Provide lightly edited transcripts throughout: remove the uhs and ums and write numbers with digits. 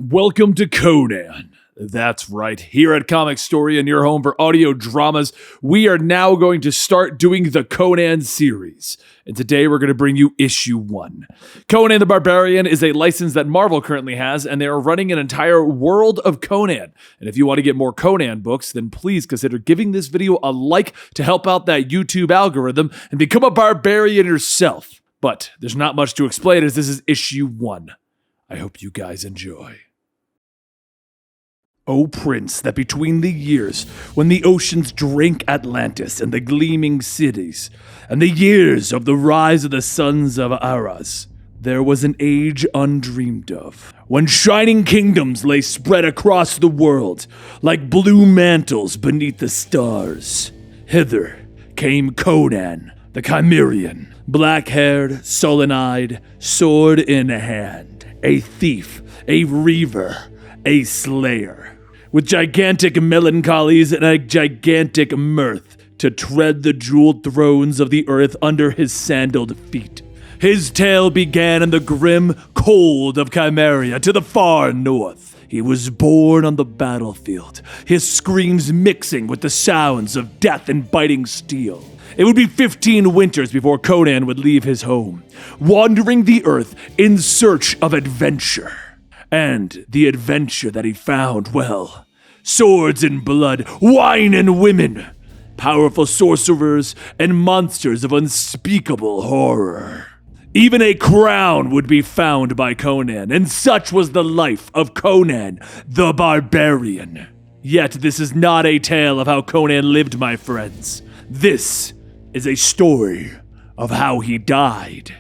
Welcome to Conan. That's right. Here at Comicstorian, your home for audio dramas, we are now going to start doing the Conan series. And today we're going to bring you issue 1. Conan the Barbarian is a license that Marvel currently has, and they are running an entire world of Conan. And if you want to get more Conan books, then please consider giving this video a like to help out that YouTube algorithm and become a barbarian yourself. But there's not much to explain as this is issue 1. I hope you guys enjoy. O Prince, that between the years when the oceans drank Atlantis and the gleaming cities, and the years of the rise of the sons of Aras, there was an age undreamed of, when shining kingdoms lay spread across the world like blue mantles beneath the stars. Hither came Conan, the Cimmerian, black-haired, sullen-eyed, sword in hand, a thief, a reaver, a slayer, with gigantic melancholies and a gigantic mirth to tread the jeweled thrones of the earth under his sandaled feet. His tale began in the grim cold of Cimmeria to the far north. He was born on the battlefield, his screams mixing with the sounds of death and biting steel. It would be 15 winters before Conan would leave his home, wandering the earth in search of adventure. And the adventure that he found, well, swords and blood, wine and women, powerful sorcerers, and monsters of unspeakable horror. Even a crown would be found by Conan, and such was the life of Conan the Barbarian. Yet this is not a tale of how Conan lived, my friends. This is a story of how he died.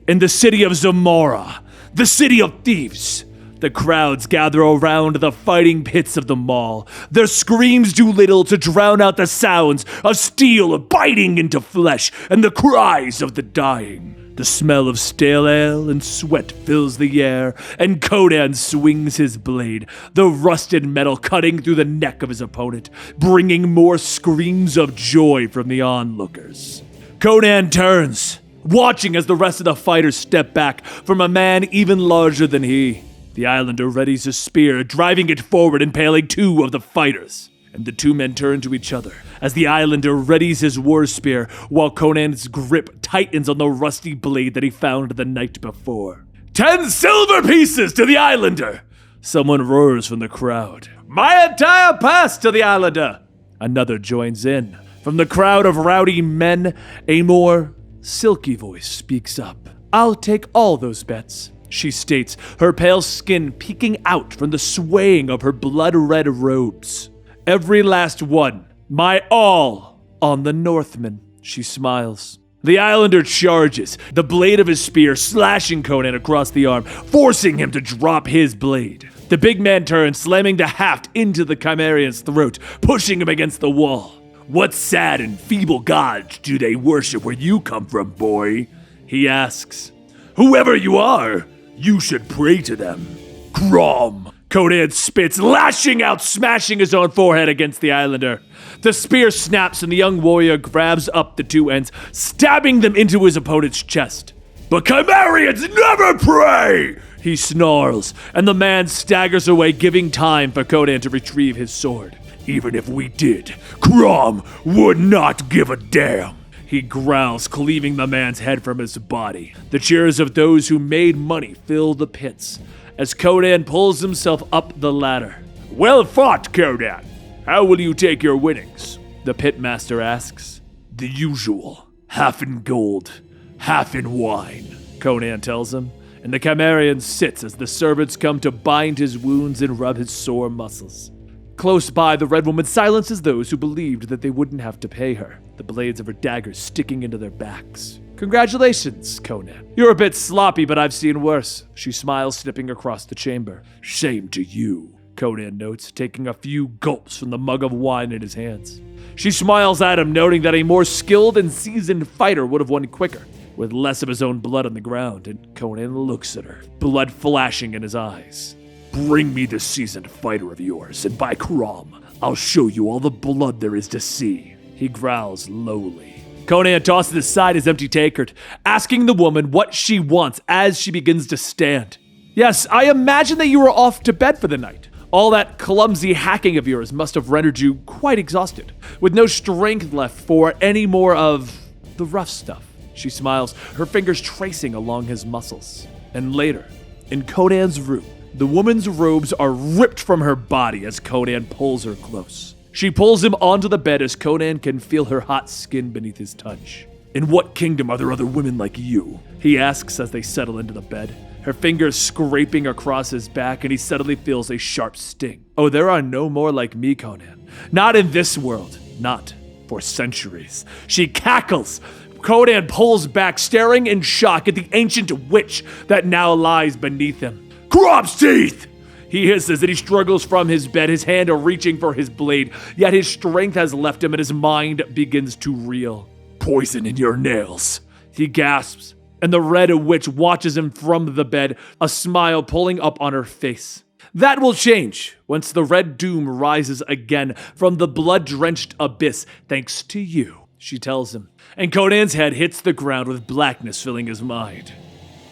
In the city of Zamora, the city of thieves, the crowds gather around the fighting pits of the mall. Their screams do little to drown out the sounds of steel biting into flesh and the cries of the dying. The smell of stale ale and sweat fills the air, and Conan swings his blade, the rusted metal cutting through the neck of his opponent, bringing more screams of joy from the onlookers. Conan turns, watching as the rest of the fighters step back from a man even larger than he. The islander readies his spear, driving it forward, impaling 2 of the fighters. And the 2 men turn to each other as the islander readies his war spear while Conan's grip tightens on the rusty blade that he found the night before. 10 silver pieces to the islander! Someone roars from the crowd. My entire purse to the islander! Another joins in. From the crowd of rowdy men, a more silky voice speaks up. I'll take all those bets, she states, her pale skin peeking out from the swaying of her blood-red robes. Every last one, my all, on the Northman, she smiles. The islander charges, the blade of his spear slashing Conan across the arm, forcing him to drop his blade. The big man turns, slamming the haft into the Cimmerian's throat, pushing him against the wall. What sad and feeble gods do they worship where you come from, boy? He asks. Whoever you are, you should pray to them. Crom! Conan spits, lashing out, smashing his own forehead against the islander. The spear snaps and the young warrior grabs up the 2 ends, stabbing them into his opponent's chest. But Cimmerians never pray! He snarls, and the man staggers away, giving time for Conan to retrieve his sword. Even if we did, Crom would not give a damn. He growls, cleaving the man's head from his body. The cheers of those who made money fill the pits as Conan pulls himself up the ladder. Well fought, Conan. How will you take your winnings? The pitmaster asks. The usual. Half in gold, half in wine, Conan tells him. And the Cimmerian sits as the servants come to bind his wounds and rub his sore muscles. Close by, the Red Woman silences those who believed that they wouldn't have to pay her, the blades of her daggers sticking into their backs. Congratulations, Conan. You're a bit sloppy, but I've seen worse. She smiles, snipping across the chamber. Shame to you, Conan notes, taking a few gulps from the mug of wine in his hands. She smiles at him, noting that a more skilled and seasoned fighter would have won quicker, with less of his own blood on the ground, and Conan looks at her, blood flashing in his eyes. Bring me this seasoned fighter of yours, and by Crom, I'll show you all the blood there is to see. He growls lowly. Conan tosses aside his empty tankard, asking the woman what she wants as she begins to stand. Yes, I imagine that you were off to bed for the night. All that clumsy hacking of yours must have rendered you quite exhausted, with no strength left for any more of the rough stuff. She smiles, her fingers tracing along his muscles. And later, in Conan's room, the woman's robes are ripped from her body as Conan pulls her close. She pulls him onto the bed as Conan can feel her hot skin beneath his touch. In what kingdom are there other women like you? He asks as they settle into the bed, her fingers scraping across his back, and he suddenly feels a sharp sting. Oh, there are no more like me, Conan. Not in this world. Not for centuries. She cackles. Conan pulls back, staring in shock at the ancient witch that now lies beneath him. Crob's teeth! He hisses and he struggles from his bed, his hand reaching for his blade, yet his strength has left him and his mind begins to reel. Poison in your nails, he gasps, and the red witch watches him from the bed, a smile pulling up on her face. That will change once the red doom rises again from the blood-drenched abyss, thanks to you, she tells him, and Conan's head hits the ground with blackness filling his mind.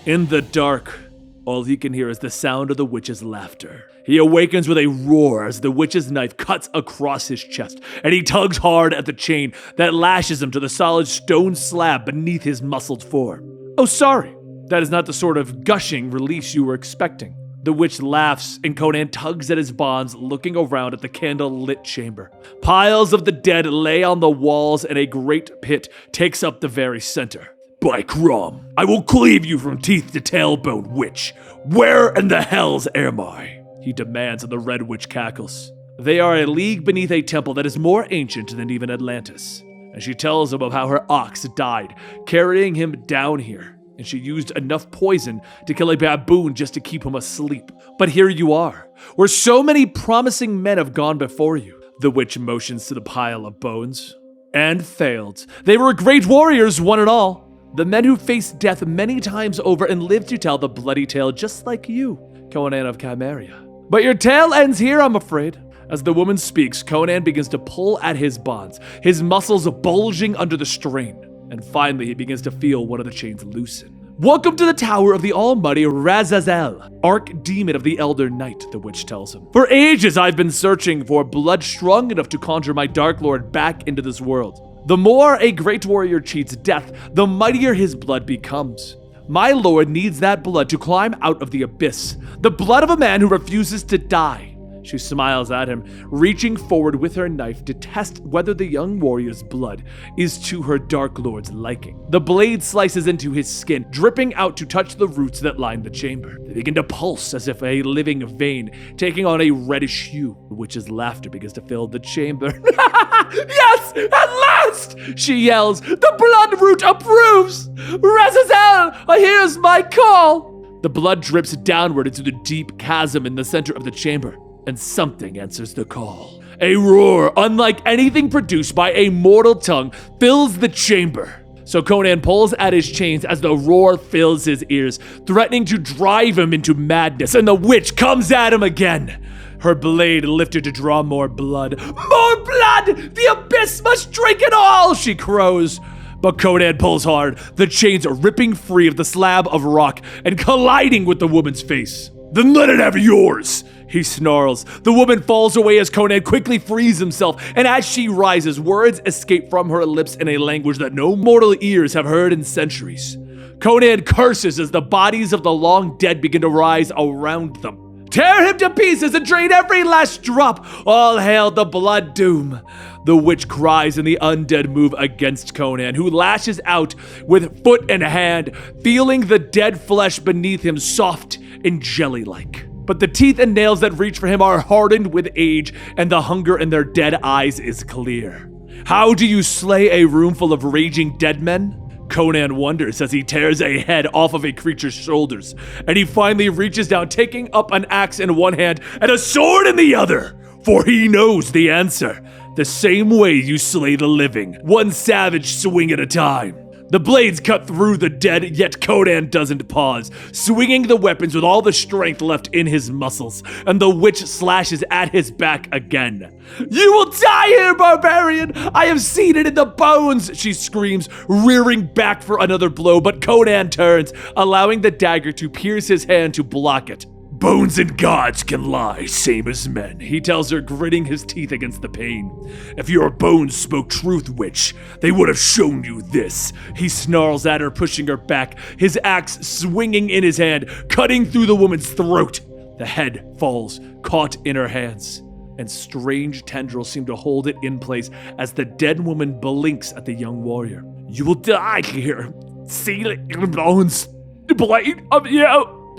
In the dark, all he can hear is the sound of the witch's laughter. He awakens with a roar as the witch's knife cuts across his chest, and he tugs hard at the chain that lashes him to the solid stone slab beneath his muscled form. Oh, sorry. That is not the sort of gushing release you were expecting. The witch laughs, and Conan tugs at his bonds, looking around at the candle-lit chamber. Piles of the dead lay on the walls, and a great pit takes up the very center. By Crom, I will cleave you from teeth to tailbone, witch. Where in the hells am I? He demands, and the red witch cackles. They are a league beneath a temple that is more ancient than even Atlantis. And she tells him of how her ox died, carrying him down here. And she used enough poison to kill a baboon just to keep him asleep. But here you are, where so many promising men have gone before you. The witch motions to the pile of bones. And failed. They were great warriors, one and all. The men who faced death many times over and lived to tell the bloody tale just like you, Conan of Chimeria. But your tale ends here, I'm afraid. As the woman speaks, Conan begins to pull at his bonds, his muscles bulging under the strain. And finally, he begins to feel one of the chains loosen. Welcome to the tower of the almighty Razazel, archdemon of the Elder Night, the witch tells him. For ages, I've been searching for blood strong enough to conjure my Dark Lord back into this world. The more a great warrior cheats death, the mightier his blood becomes. My lord needs that blood to climb out of the abyss, the blood of a man who refuses to die. She smiles at him, reaching forward with her knife to test whether the young warrior's blood is to her Dark Lord's liking. The blade slices into his skin, dripping out to touch the roots that line the chamber. They begin to pulse as if a living vein, taking on a reddish hue. The witch's laughter begins to fill the chamber. Yes, at last! She yells. The blood root approves! Razazel, here's my call! The blood drips downward into the deep chasm in the center of the chamber. And something answers the call. A roar, unlike anything produced by a mortal tongue, fills the chamber. So Conan pulls at his chains as the roar fills his ears, threatening to drive him into madness, and the witch comes at him again. Her blade lifted to draw more blood. More blood! The abyss must drink it all, she crows. But Conan pulls hard, the chains are ripping free of the slab of rock and colliding with the woman's face. Then let it have yours, he snarls. The woman falls away as Conan quickly frees himself, and as she rises, words escape from her lips in a language that no mortal ears have heard in centuries. Conan curses as the bodies of the long dead begin to rise around them. Tear him to pieces and drain every last drop. All hail the blood doom. The witch cries and the undead move against Conan, who lashes out with foot and hand, feeling the dead flesh beneath him soft and jelly-like. But the teeth and nails that reach for him are hardened with age, and the hunger in their dead eyes is clear. How do you slay a room full of raging dead men? Conan wonders as he tears a head off of a creature's shoulders, and he finally reaches down, taking up an axe in one hand and a sword in the other, for he knows the answer. The same way you slay the living, one savage swing at a time. The blades cut through the dead, yet Conan doesn't pause, swinging the weapons with all the strength left in his muscles, and the witch slashes at his back again. "You will die here, barbarian! I have seen it in the bones!" she screams, rearing back for another blow, but Conan turns, allowing the dagger to pierce his hand to block it. "Bones and gods can lie, same as men," he tells her, gritting his teeth against the pain. "If your bones spoke truth, witch, they would have shown you this." He snarls at her, pushing her back, his axe swinging in his hand, cutting through the woman's throat. The head falls, caught in her hands, and strange tendrils seem to hold it in place as the dead woman blinks at the young warrior. "You will die here. See the bones, the blade of you,"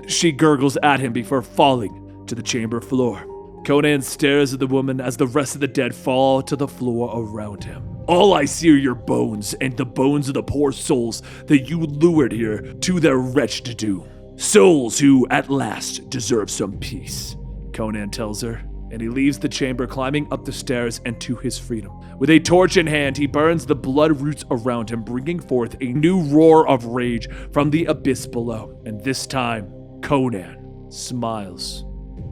she gurgles at him before falling to the chamber floor. Conan stares at the woman as the rest of the dead fall to the floor around him. "All I see are your bones and the bones of the poor souls that you lured here to their wretched doom. Souls who, at last, deserve some peace," Conan tells her, and he leaves the chamber, climbing up the stairs and to his freedom. With a torch in hand, he burns the blood roots around him, bringing forth a new roar of rage from the abyss below. And this time, Conan smiles.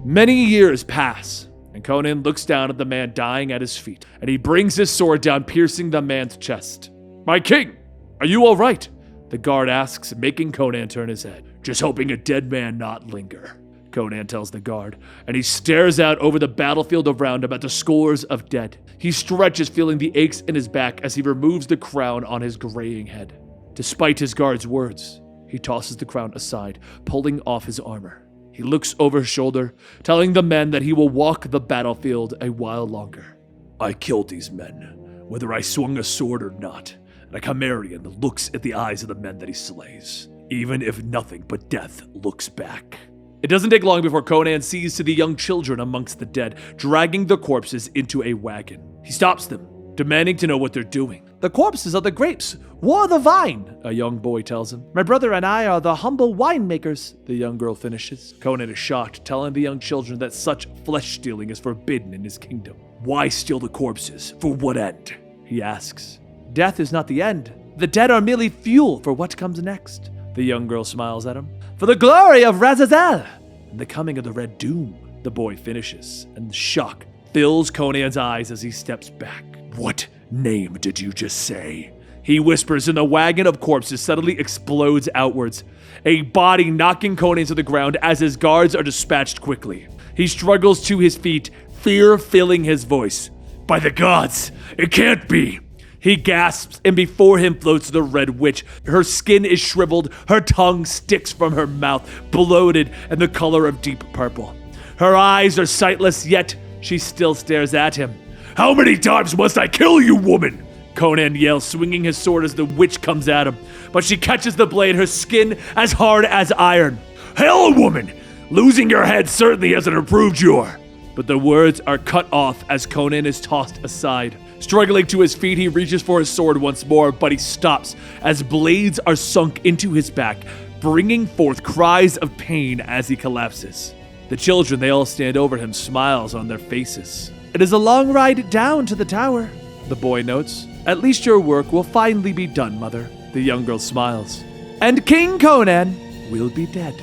Many years pass, and Conan looks down at the man dying at his feet, and he brings his sword down, piercing the man's chest. "My king, are you all right?" the guard asks, making Conan turn his head. "Just hoping a dead man not linger," Conan tells the guard, and he stares out over the battlefield around him at the scores of dead. He stretches, feeling the aches in his back as he removes the crown on his graying head. Despite his guard's words, he tosses the crown aside, pulling off his armor. He looks over his shoulder, telling the men that he will walk the battlefield a while longer. "I killed these men, whether I swung a sword or not," and a Cimmerian looks at the eyes of the men that he slays, even if nothing but death looks back. It doesn't take long before Conan sees to the young children amongst the dead, dragging the corpses into a wagon. He stops them, demanding to know what they're doing. "The corpses are the grapes, we're the vine," a young boy tells him. "My brother and I are the humble winemakers," the young girl finishes. Conan is shocked, telling the young children that such flesh-stealing is forbidden in his kingdom. "Why steal the corpses? For what end?" he asks. "Death is not the end. The dead are merely fuel for what comes next." The young girl smiles at him. "For the glory of Razazel and the coming of the Red Doom," the boy finishes, and shock fills Conan's eyes as he steps back. "What name did you just say?" he whispers, and the wagon of corpses suddenly explodes outwards, a body knocking Conan to the ground as his guards are dispatched quickly. He struggles to his feet, fear filling his voice. "By the gods, it can't be!" He gasps, and before him floats the Red Witch. Her skin is shriveled, her tongue sticks from her mouth, bloated and the color of deep purple. Her eyes are sightless, yet she still stares at him. "How many times must I kill you, woman?" Conan yells, swinging his sword as the witch comes at him. But she catches the blade, her skin as hard as iron. "Hell, woman! Losing your head certainly hasn't improved your..." But the words are cut off as Conan is tossed aside. Struggling to his feet, he reaches for his sword once more, but he stops as blades are sunk into his back, bringing forth cries of pain as he collapses. The children, they all stand over him, smiles on their faces. "It is a long ride down to the tower," the boy notes. "At least your work will finally be done, mother." The young girl smiles. "And King Conan will be dead."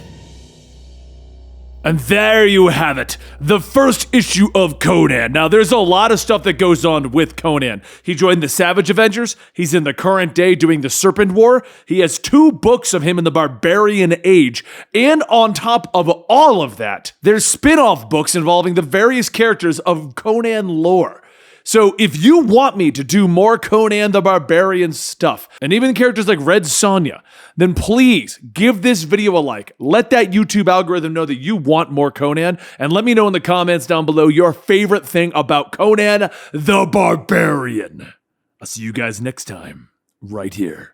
And there you have it, the first issue of Conan. Now, there's a lot of stuff that goes on with Conan. He joined the Savage Avengers. He's in the current day doing the Serpent War. He has 2 books of him in the Barbarian Age. And on top of all of that, there's spin-off books involving the various characters of Conan lore. So if you want me to do more Conan the Barbarian stuff, and even characters like Red Sonja, then please give this video a like. Let that YouTube algorithm know that you want more Conan, and let me know in the comments down below your favorite thing about Conan the Barbarian. I'll see you guys next time, right here.